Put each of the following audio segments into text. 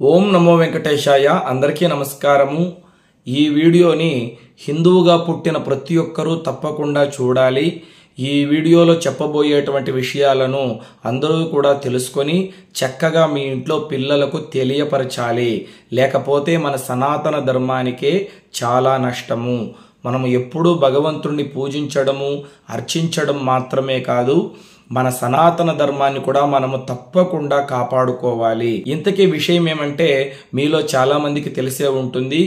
ఓం నమో వెంకటేశాయ. అందరికీ నమస్కారము. ఈ వీడియోని హిందువుగా పుట్టిన ప్రతి ఒక్కరూ తప్పకుండా చూడాలి. ఈ వీడియోలో చెప్పబోయేటువంటి విషయాలను అందరూ కూడా తెలుసుకొని చక్కగా మీ ఇంట్లో పిల్లలకు తెలియపరచాలి. లేకపోతే మన సనాతన ధర్మానికే చాలా నష్టము. మనము ఎప్పుడూ భగవంతుణ్ణి పూజించడము, అర్చించడం మాత్రమే కాదు, మన సనాతన ధర్మాన్ని కూడా మనము తప్పకుండా కాపాడుకోవాలి. ఇంతకీ విషయం ఏమంటే, మీలో చాలా మందికి తెలిసే ఉంటుంది.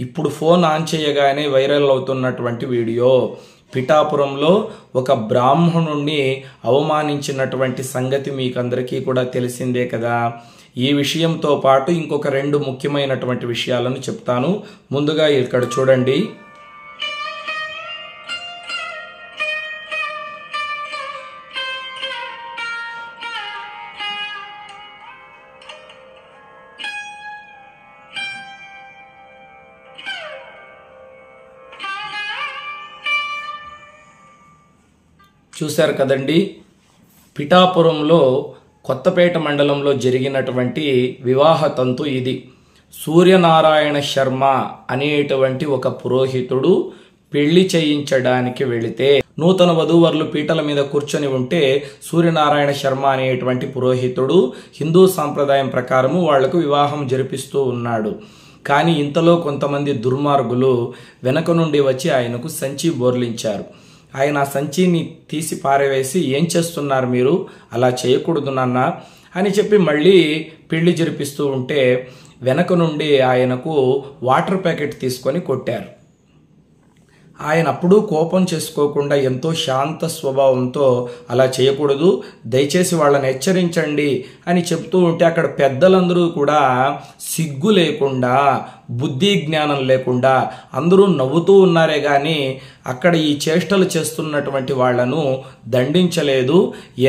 ఇప్పుడు ఫోన్ ఆన్ చేయగానే వైరల్ అవుతున్నటువంటి వీడియో, పిఠాపురంలో ఒక బ్రాహ్మణుణ్ణి అవమానించినటువంటి సంగతి మీకందరికీ కూడా తెలిసిందే కదా. ఈ విషయంతో పాటు ఇంకొక రెండు ముఖ్యమైనటువంటి విషయాలను చెప్తాను. ముందుగా ఇక్కడ చూడండి. చూశారు కదండి, పిఠాపురంలో కొత్తపేట మండలంలో జరిగినటువంటి వివాహ తంతు ఇది. సూర్యనారాయణ శర్మ అనేటువంటి ఒక పురోహితుడు పెళ్లి చేయించడానికి వెళితే, నూతన వధూవరులు పీటల మీద కూర్చొని ఉంటే సూర్యనారాయణ శర్మ అనేటువంటి పురోహితుడు హిందూ సాంప్రదాయం ప్రకారము వాళ్లకు వివాహం జరిపిస్తూ ఉన్నాడు. కానీ ఇంతలో కొంతమంది దుర్మార్గులు వెనక నుండి వచ్చి ఆయనకు సంచి బోర్లించారు. ఆయన ఆ సంచిని తీసి పారవేసి, ఏం చేస్తున్నారు మీరు, అలా చేయకూడదు నాన్న అని చెప్పి మళ్ళీ పెళ్లి జరిపిస్తూ ఉంటే వెనక నుండి ఆయనకు వాటర్ ప్యాకెట్ తీసుకొని కొట్టారు. ఆయన అప్పుడు కోపం చేసుకోకుండా ఎంతో శాంత స్వభావంతో, అలా చేయకూడదు, దయచేసి వాళ్ళని హెచ్చరించండి అని చెప్తూ ఉంటే అక్కడ పెద్దలందరూ కూడా సిగ్గు లేకుండా, బుద్ధి జ్ఞానం లేకుండా అందరూ నవ్వుతూ ఉన్నారే కానీ అక్కడ ఈ చేష్టలు చేస్తున్నటువంటి వాళ్లను దండించలేదు,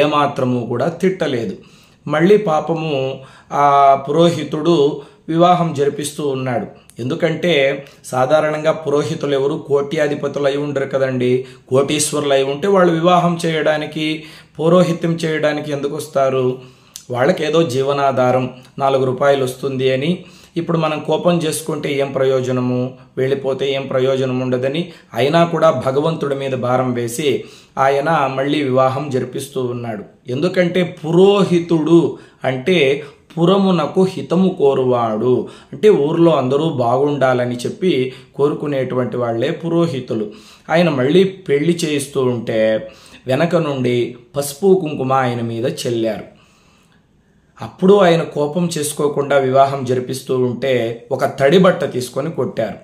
ఏమాత్రము కూడా తిట్టలేదు. మళ్ళీ పాపము ఆ పురోహితుడు వివాహం జరిపిస్తూ ఉన్నాడు. ఎందుకంటే సాధారణంగా పురోహితులు ఎవరు కోట్యాధిపతులు అయి ఉండరు కదండి. కోటీశ్వరులు అయి ఉంటే వాళ్ళు వివాహం చేయడానికి, పౌరోహిత్యం చేయడానికి ఎందుకు వస్తారు? వాళ్ళకి ఏదో జీవనాధారం 4 రూపాయలు వస్తుంది అని. ఇప్పుడు మనం కోపం చేసుకుంటే ఏం ప్రయోజనము, వెళ్ళిపోతే ఏం ప్రయోజనం ఉండదని అయినా కూడా భగవంతుడి మీద భారం వేసి ఆయన మళ్ళీ వివాహం జరిపిస్తూ ఉన్నాడు. ఎందుకంటే పురోహితుడు అంటే పురమునకు హితము కోరువాడు, అంటే ఊర్లో అందరూ బాగుండాలని చెప్పి కోరుకునేటువంటి వాళ్లే పురోహితులు. ఆయన మళ్ళీ పెళ్లి చేయిస్తూ ఉంటే వెనక నుండి పసుపు కుంకుమ ఆయన మీద చెల్లారు. అప్పుడు ఆయన కోపం చేసుకోకుండా వివాహం జరిపిస్తూ ఉంటే ఒక తడి బట్ట తీసుకొని కొట్టారు.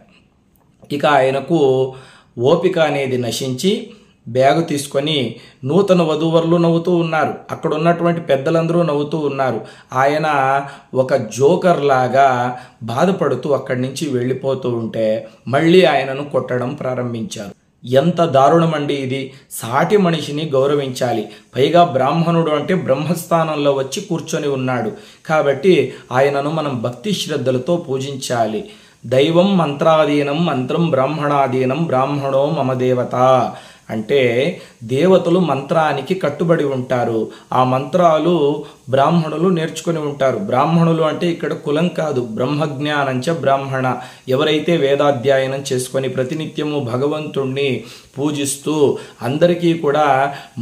ఇక ఆయనకు ఓపిక అనేది నశించి బ్యాగు తీసుకొని నూతన వధూవరులు నవ్వుతూ ఉన్నారు, అక్కడ ఉన్నటువంటి పెద్దలందరూ నవ్వుతూ ఉన్నారు. ఆయన ఒక జోకర్ లాగా బాధపడుతూ అక్కడి నుంచి వెళ్ళిపోతూ ఉంటే మళ్ళీ ఆయనను కొట్టడం ప్రారంభించారు. ఎంత దారుణమండి ఇది. సాటి మనిషిని గౌరవించాలి. పైగా బ్రాహ్మణుడు అంటే బ్రహ్మస్థానంలో వచ్చి కూర్చొని ఉన్నాడు కాబట్టి ఆయనను మనం భక్తి శ్రద్ధలతో పూజించాలి. దైవం మంత్రాధీనం, మంత్రం బ్రాహ్మణాధీనం, బ్రాహ్మణో మమ దేవత అంటే దేవతలు మంత్రానికి కట్టుబడి ఉంటారు. ఆ మంత్రాలు బ్రాహ్మణులు నేర్చుకుని ఉంటారు. బ్రాహ్మణులు అంటే ఇక్కడ కులం కాదు, బ్రహ్మజ్ఞానంచ బ్రాహ్మణ. ఎవరైతే వేదాధ్యయనం చేసుకొని ప్రతినిత్యము భగవంతుణ్ణి పూజిస్తూ అందరికీ కూడా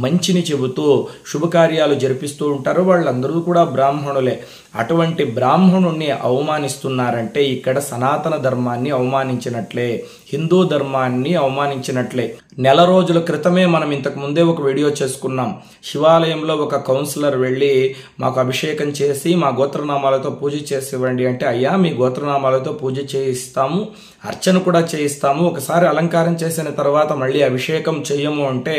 మంచిని చెబుతూ శుభకార్యాలు జరిపిస్తూ ఉంటారో వాళ్ళందరూ కూడా బ్రాహ్మణులే. అటువంటి బ్రాహ్మణుణ్ణి అవమానిస్తున్నారంటే ఇక్కడ సనాతన ధర్మాన్ని అవమానించినట్లే, హిందూ ధర్మాన్ని అవమానించినట్లే. నెల రోజుల క్రితమే మనం ఇంతకు ముందే ఒక వీడియో చేసుకున్నాం. శివాలయంలో ఒక కౌన్సిలర్ వెళ్ళి మాకు అభిషేకం చేసి మా గోత్రనామాలతో పూజ చేసి ఇవ్వండి అంటే, అయ్యా మీ గోత్రనామాలతో పూజ చేయిస్తాము, అర్చన కూడా చేయిస్తాము, ఒకసారి అలంకారం చేసిన తర్వాత మళ్ళీ అభిషేకం చేయము అంటే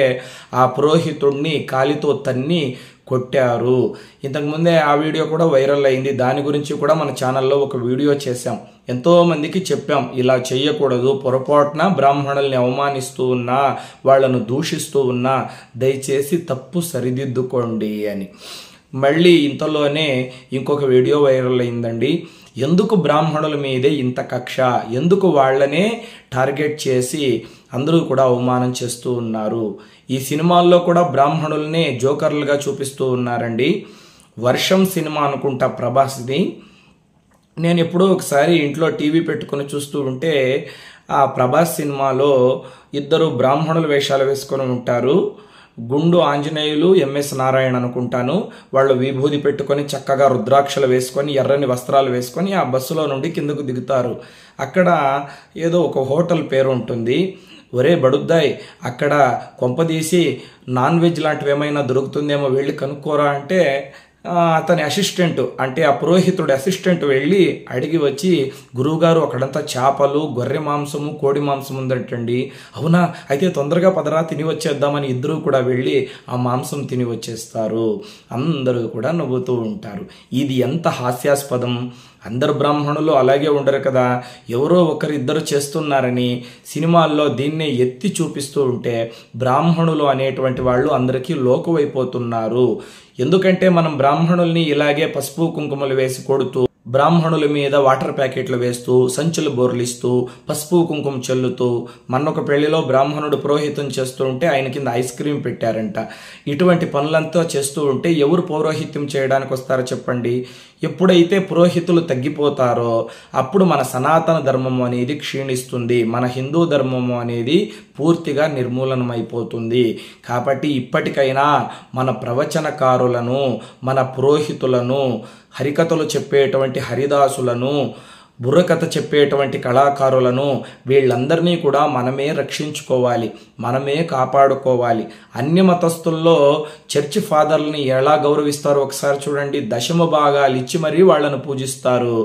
ఆ పురోహితుడిని కాలితో తన్ని కొట్టారు. ఇంతకుముందే ఆ వీడియో కూడా వైరల్ అయింది. దాని గురించి కూడా మన ఛానల్లో ఒక వీడియో చేశాం. ఎంతో మందికి చెప్పాం ఇలా చేయకూడదు, పొరపాటున బ్రాహ్మణుల్ని అవమానిస్తూ ఉన్నా, వాళ్లను దూషిస్తూ ఉన్నా దయచేసి తప్పు సరిదిద్దుకోండి అని. మళ్ళీ ఇంతలోనే ఇంకొక వీడియో వైరల్ అయిందండి. ఎందుకు బ్రాహ్మణుల మీదే ఇంత కక్ష, ఎందుకు వాళ్ళనే టార్గెట్ చేసి అందరూ కూడా అవమానం చేస్తూ ఉన్నారు. ఈ సినిమాల్లో కూడా బ్రాహ్మణుల్ని జోకర్లుగా చూపిస్తూ ఉన్నారండి. వర్షం సినిమా అనుకుంటా ప్రభాస్ది. నేను ఎప్పుడో ఒకసారి ఇంట్లో టీవీ పెట్టుకొని చూస్తూ ఉంటే ఆ ప్రభాస్ సినిమాలో ఇద్దరు బ్రాహ్మణుల వేషాలు వేసుకొని ఉంటారు. గుండు ఆంజనేయులు, ఎంఎస్ నారాయణ అనుకుంటాను. వాళ్ళు విభూది పెట్టుకొని చక్కగా రుద్రాక్షలు వేసుకొని ఎర్రని వస్త్రాలు వేసుకొని ఆ బస్సులో నుండి కిందకు దిగుతారు. అక్కడ ఏదో ఒక హోటల్ పేరు ఉంటుంది. ఒరే బడుద్దాయ్, అక్కడ కొంపదీసి నాన్ వెజ్ లాంటివి ఏమైనా దొరుకుతుందేమో వెళ్ళి కనుక్కోరా అంటే అతని అసిస్టెంట్, అంటే ఆ పురోహితుడి అసిస్టెంట్ వెళ్ళి అడిగి వచ్చి, గురువుగారు అక్కడంతా చేపలు, గొర్రె మాంసము, కోడి మాంసం ఉందంటండి. అవునా, అయితే తొందరగా పదరా తిని వచ్చేద్దామని ఇద్దరు కూడా వెళ్ళి ఆ మాంసం తిని వచ్చేస్తారు. అందరూ కూడా నవ్వుతూ ఉంటారు. ఇది ఎంత హాస్యాస్పదం. అందరు బ్రాహ్మణులు అలాగే ఉండరు కదా, ఎవరో ఒకరిద్దరు చేస్తున్నారని సినిమాల్లో దీన్నే ఎత్తి చూపిస్తూ ఉంటే బ్రాహ్మణులు అనేటువంటి వాళ్ళు అందరికీ లోకువైపోతున్నారు. ఎందుకంటే మనం బ్రాహ్మణుల్ని ఇలాగే పసుపు కుంకుమలు వేసి కొడుతూ, బ్రాహ్మణుల మీద వాటర్ ప్యాకెట్లు వేస్తూ, సంచులు బోర్లిస్తూ, పసుపు కుంకుమ చల్లుతూ, మొన్నొక పెళ్లిలో బ్రాహ్మణుడు పురోహితం చేస్తూ ఉంటే ఆయన కింద ఐస్ క్రీమ్ పెట్టారంట. ఇటువంటి పనులంతా చేస్తూ ఉంటే ఎవరు పౌరోహిత్యం చేయడానికి వస్తారో చెప్పండి. ఎప్పుడైతే పురోహితులు తగ్గిపోతారో అప్పుడు మన సనాతన ధర్మము అనేది క్షీణిస్తుంది, మన హిందూ ధర్మము అనేది పూర్తిగా నిర్మూలనమైపోతుంది. కాబట్టి ఇప్పటికైనా మన ప్రవచనకారులను, మన పురోహితులను, హరికథలు చెప్పేటువంటి హరిదాసులను, బుర్రకథ చెప్పేటువంటి కళాకారులను వీళ్ళందరినీ కూడా మనమే రక్షించుకోవాలి, మనమే కాపాడుకోవాలి. అన్య మతస్థుల్లో చర్చ్ ఫాదర్లని ఎలా గౌరవిస్తారో ఒకసారి చూడండి. దశమ భాగాలు ఇచ్చి మరీ వాళ్ళను పూజిస్తారు.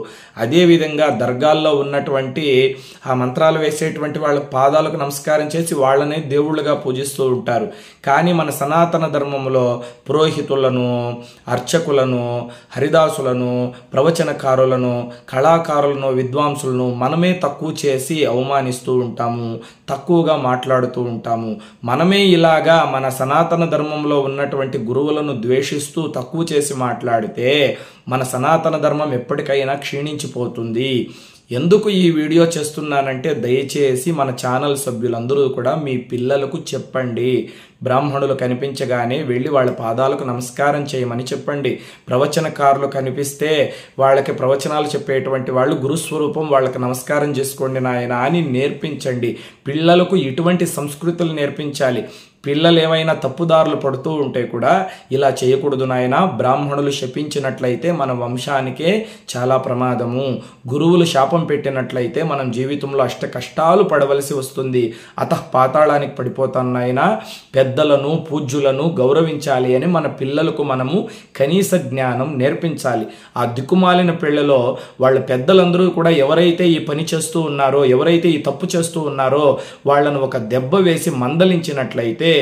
అదేవిధంగా దర్గాల్లో ఉన్నటువంటి ఆ మంత్రాలు వేసేటువంటి వాళ్ళ పాదాలకు నమస్కారం చేసి వాళ్ళనే దేవుళ్ళుగా పూజిస్తూ ఉంటారు. కానీ మన సనాతన ధర్మంలో పురోహితులను, అర్చకులను, హరిదాసులను, ప్రవచనకారులను, కళాకారులను, విద్వాంసులను మనమే తక్కువ చేసి అవమానిస్తూ ఉంటాము, తక్కువగా మాట్లాడుతూ ఉంటాము. మనమే ఇలాగా మన సనాతన ధర్మంలో ఉన్నటువంటి గురువులను ద్వేషిస్తూ తక్కువ చేసి మాట్లాడితే మన సనాతన ధర్మం ఎప్పటికైనా క్షీణించిపోతుంది. ఎందుకు ఈ వీడియో చేస్తున్నానంటే, దయచేసి మన ఛానల్ సభ్యులందరూ కూడా మీ పిల్లలకు చెప్పండి. బ్రాహ్మణులు కనిపించగానే వెళ్ళి వాళ్ళ పాదాలకు నమస్కారం చేయమని చెప్పండి. ప్రవచనకారులు కనిపిస్తే వాళ్ళకి ప్రవచనాలు చెప్పేటువంటి వాళ్ళు గురుస్వరూపం, వాళ్ళకి నమస్కారం చేసుకోండి నాయన అని నేర్పించండి. పిల్లలకు ఇటువంటి సంస్కృతులు నేర్పించాలి. పిల్లలు ఏమైనా తప్పుదారులు పడుతూ ఉంటే కూడా ఇలా చేయకూడదు నాయన, బ్రాహ్మణులు శపించినట్లయితే మన వంశానికే చాలా ప్రమాదము, గురువులు శాపం పెట్టినట్లయితే మనం జీవితంలో అష్ట కష్టాలు పడవలసి వస్తుంది, పాతాళానికి పడిపోతాం నాయన, పెద్దలను పూజ్యులను గౌరవించాలి అని మన పిల్లలకు మనము కనీస జ్ఞానం నేర్పించాలి. ఆ దిక్కుమాలిన పెళ్లిలో వాళ్ళ పెద్దలందరూ కూడా ఎవరైతే ఈ పని చేస్తూ ఉన్నారో, ఎవరైతే ఈ తప్పు చేస్తూ ఉన్నారో వాళ్ళను ఒక దెబ్బ వేసి మందలించినట్లయితే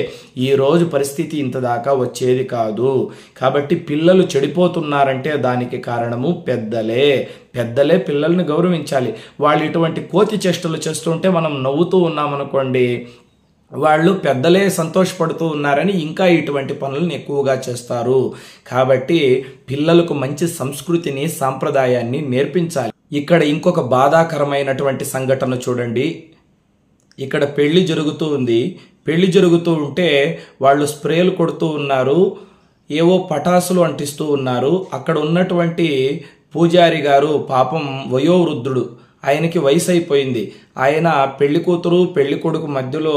ఈ రోజు పరిస్థితి ఇంత దాకా వచ్చేది కాదు. కాబట్టి పిల్లలు చెడిపోతున్నారంటే దానికి కారణము పెద్దలే పిల్లల్ని గౌరవించాలి. వాళ్ళు ఇటువంటి కోతి చేష్టలు చేస్తుంటే మనం నవ్వుతూ ఉన్నామనుకోండి, వాళ్ళు పెద్దలే సంతోషపడుతూ ఉన్నారని ఇంకా ఇటువంటి పనులను ఎక్కువగా చేస్తారు. కాబట్టి పిల్లలకు మంచి సంస్కృతిని, సాంప్రదాయాన్ని నేర్పించాలి. ఇక్కడ ఇంకొక బాధాకరమైనటువంటి సంఘటన చూడండి. ఇక్కడ పెళ్లి జరుగుతూ ఉంది. పెళ్లి జరుగుతూ ఉంటే వాళ్ళు స్ప్రేలు కొడుతూ ఉన్నారు, ఏవో పటాసులు అంటిస్తూ ఉన్నారు. అక్కడ ఉన్నటువంటి పూజారి గారు పాపం వయోవృద్ధుడు, ఆయనకి వయసు అయిపోయింది. ఆయన పెళ్లి కూతురు పెళ్లి కొడుకు మధ్యలో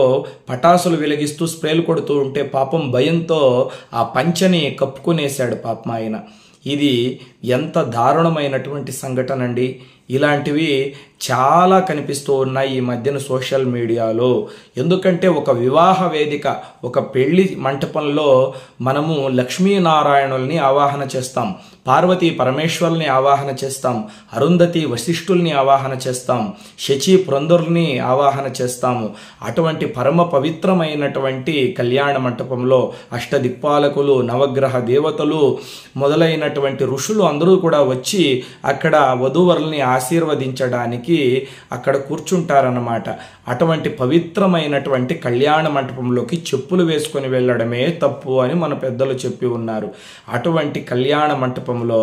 పటాసులు వెలిగిస్తూ స్ప్రేలు కొడుతూ ఉంటే పాపం భయంతో ఆ పంచని కప్పుకునేశాడు పాపం ఆయన. ఇది ఎంత దారుణమైనటువంటి సంఘటన అండి. ఇలాంటివి చాలా కనిపిస్తూ ఉన్నాయి ఈ మధ్యన సోషల్ మీడియాలో. ఎందుకంటే ఒక వివాహ వేదిక, ఒక పెళ్లి మంటపంలో మనము లక్ష్మీనారాయణుల్ని ఆవాహన చేస్తాం, పార్వతీ పరమేశ్వరుల్ని ఆవాహన చేస్తాం, అరుంధతి వశిష్ఠుల్ని ఆవాహన చేస్తాం, శచి పురంధరుల్ని ఆవాహన చేస్తాము. అటువంటి పరమ పవిత్రమైనటువంటి కళ్యాణ మంటపంలో అష్టదిక్పాలకులు, నవగ్రహ దేవతలు మొదలైనటువంటి ఋషులు అందరూ కూడా వచ్చి అక్కడ వధూవరుల్ని ఆశీర్వదించడానికి అక్కడ కూర్చుంటారన్నమాట. అటువంటి పవిత్రమైనటువంటి కళ్యాణ మంటపంలోకి చెప్పులు వేసుకొని వెళ్ళడమే తప్పు అని మన పెద్దలు చెప్పి ఉన్నారు. అటువంటి కళ్యాణ మంటపంలో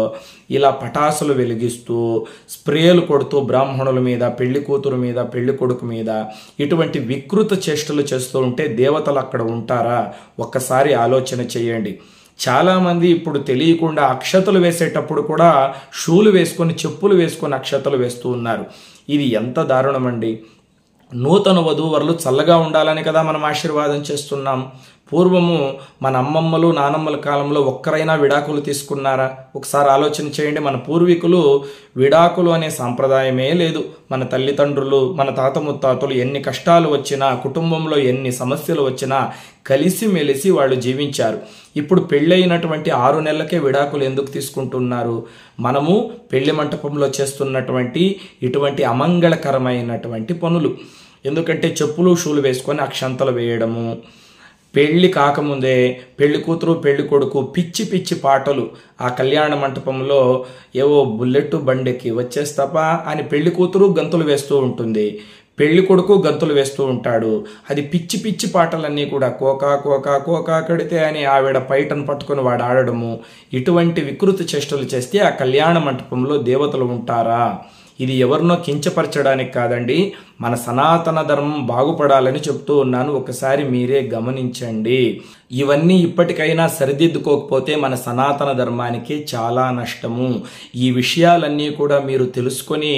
ఇలా పటాసులు వెలిగిస్తూ, స్ప్రేలు కొడుతూ బ్రాహ్మణుల మీద, పెళ్లి కూతురు మీద, పెళ్లి కొడుకు మీద ఇటువంటి వికృత చేష్టలు చేస్తూ ఉంటే దేవతలు అక్కడ ఉంటారా? ఒక్కసారి ఆలోచన చేయండి. చాలామంది ఇప్పుడు తెలియకుండా అక్షతలు వేసేటప్పుడు కూడా షూలు వేసుకొని చెప్పులు వేసుకొని అక్షతలు వేస్తూ ఉన్నారు. ఇది ఎంత దారుణమండి. నూతన వధూవరులు చల్లగా ఉండాలని కదా మనం ఆశీర్వాదం చేస్తున్నాం. పూర్వము మన అమ్మమ్మలు నానమ్మల కాలంలో ఒక్కరైనా విడాకులు తీసుకున్నారా? ఒకసారి ఆలోచన చేయండి. మన పూర్వీకులు విడాకులు అనే సాంప్రదాయమే లేదు. మన తల్లిదండ్రులు మన తాత ముత్తాతలు ఎన్ని కష్టాలు వచ్చినా, కుటుంబంలో ఎన్ని సమస్యలు వచ్చినా కలిసిమెలిసి వాళ్ళు జీవించారు. ఇప్పుడు పెళ్ళైనటువంటి 6 నెలలకే విడాకులు ఎందుకు తీసుకుంటున్నారు? మనము పెళ్లి మంటపంలో చేస్తున్నటువంటి ఇటువంటి అమంగళకరమైనటువంటి పనులు. ఎందుకంటే చెప్పులు షూలు వేసుకొని అక్షంతలు వేయడము, పెళ్లి కాకముందే పెళ్లి కూతురు పెళ్లి కొడుకు పిచ్చి పిచ్చి పాటలు ఆ కళ్యాణ మంటపంలో ఏవో బుల్లెట్ బండెక్కి వచ్చేస్తాపా అని పెళ్లి కూతురు గంతులు వేస్తూ ఉంటుంది, పెళ్లి కొడుకు గంతులు వేస్తూ ఉంటాడు. అది పిచ్చి పిచ్చి పాటలన్నీ కూడా కోకా కోకా కోకా కడితే అని ఆవిడ పైటను పట్టుకొని వాడు ఆడడము, ఇటువంటి వికృతి చేష్టలు చేస్తే ఆ కళ్యాణ మంటపంలో దేవతలు ఉంటారా? ఇది ఎవరినో కించపరచడానికి కాదండి, మన సనాతన ధర్మం బాగుపడాలని చెప్తూ ఉన్నాను. ఒకసారి మీరే గమనించండి. ఇవన్నీ ఇప్పటికైనా సరిదిద్దుకోకపోతే మన సనాతన ధర్మానికి చాలా నష్టము. ఈ విషయాలన్నీ కూడా మీరు తెలుసుకొని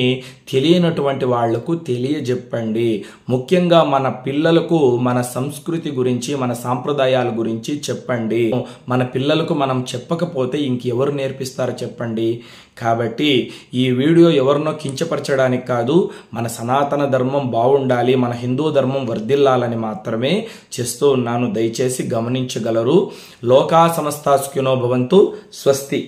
తెలియనటువంటి వాళ్లకు తెలియజెప్పండి. ముఖ్యంగా మన పిల్లలకు మన సంస్కృతి గురించి మన సాంప్రదాయాల గురించి చెప్పండి. మన పిల్లలకు మనం చెప్పకపోతే ఇంకెవరు నేర్పిస్తారో చెప్పండి. కాబట్టి ఈ వీడియో ఎవరినో కించపరచడానికి కాదు, మన సనాతన ధర్మం బాగుండాలి, మన హిందూ ధర్మం వర్ధిల్లాలని మాత్రమే చేస్తూ ఉన్నాను. దయచేసి గమనించగలరు. లోకా సమస్తా సుఖినో భవంతు. స్వస్తి.